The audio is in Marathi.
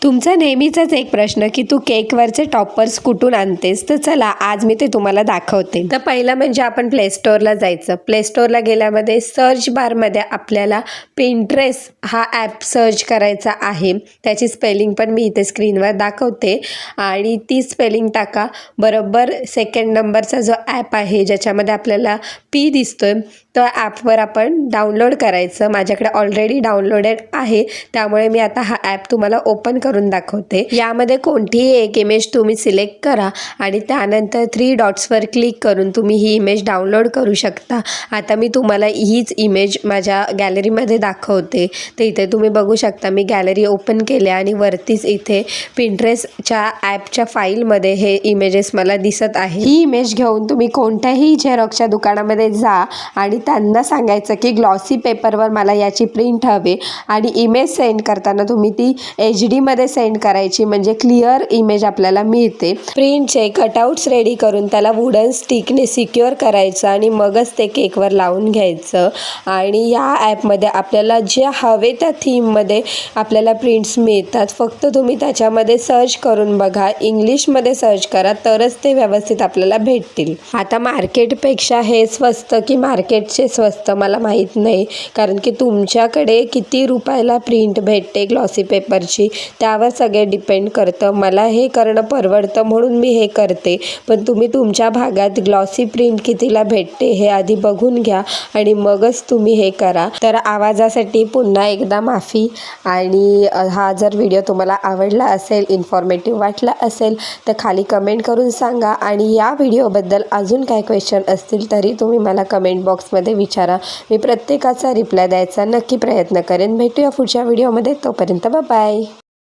तुमचा नेहमीचाच एक प्रश्न की तू केकवरचे टॉपर्स कुठून आणतेस, तर चला आज मी ते तुम्हाला दाखवते. तर पहिलं म्हणजे आपण प्ले स्टोअरला जायचं. प्ले स्टोअरला गेल्यामध्ये सर्च बारमध्ये आपल्याला पिंट्रेस्ट हा ॲप सर्च करायचा आहे. त्याची स्पेलिंग पण मी इथे स्क्रीनवर दाखवते आणि ती स्पेलिंग टाका. बरोबर सेकंड नंबरचा जो ॲप आहे ज्याच्यामध्ये आपल्याला पी दिसतोय तो ॲपवर आपण डाउनलोड करायचं. माझ्याकडे ऑलरेडी डाउनलोडेड आहे, त्यामुळे मी आता हा ॲप तुम्हाला ओपन करून दाखवते. यामध्ये कोणतीही एक इमेज तुम्ही सिलेक्ट करा आणि त्यानंतर 3 डॉट्सवर क्लिक करून तुम्ही ही इमेज डाउनलोड करू शकता. आता मी तुम्हाला हीच इमेज माझ्या गॅलरीमध्ये दाखवते. तर इथे तुम्ही बघू शकता मी गॅलरी ओपन केले आणि वरतीच इथे पिंट्रेस्टच्या ॲपच्या फाईलमध्ये हे इमेजेस मला दिसत आहे. ही इमेज घेऊन तुम्ही कोणत्याही झेरॉक्सच्या दुकानामध्ये जा आणि त्यांना सांगायचं की ग्लॉसी पेपरवर मला याची प्रिंट हवे आणि इमेज सेंड करताना तुम्ही ती HD मध्ये सेंड करायची, म्हणजे क्लिअर इमेज आपल्याला मिळते. प्रिंटचे कटआउट्स रेडी करून त्याला वुडन स्टिकने सिक्युअर करायचं आणि मगच ते केकवर लावून घ्यायचं. आणि या ॲपमध्ये आपल्याला जे हवे त्या थीममध्ये आपल्याला प्रिंट्स मिळतात. फक्त तुम्ही त्याच्यामध्ये सर्च करून बघा, इंग्लिशमध्ये सर्च करा तरच ते व्यवस्थित आपल्याला भेटतील. आता मार्केटपेक्षा हे स्वस्त की मार्केटचे स्वस्त मला माहीत नाही, कारण की तुमच्याकडे किती रुपयाला प्रिंट भेटते ग्लॉसी पेपरची त्यावर सगळे डिपेंड करतं. मला हे करणं परवडतं म्हणून मी हे करते, पण तुम्ही तुमच्या भागात ग्लॉसी प्रिंट कितीला भेटते हे आधी बघून घ्या आणि मगच तुम्ही हे करा. तर आवाजासाठी पुन्हा एकदा माफी. आणि हा जर व्हिडिओ तुम्हाला आवडला असेल, इन्फॉर्मेटिव्ह वाटला असेल तर खाली कमेंट करून सांगा. आणि या व्हिडिओबद्दल अजून काय क्वेश्चन असतील तरी तुम्ही मला कमेंट बॉक्समध्ये विचारा. मी प्रत्येकाचा रिप्लाय द्यायचा नक्की प्रयत्न करेन. भेटूया पुढच्या व्हिडिओमध्ये. तोपर्यंत बाय.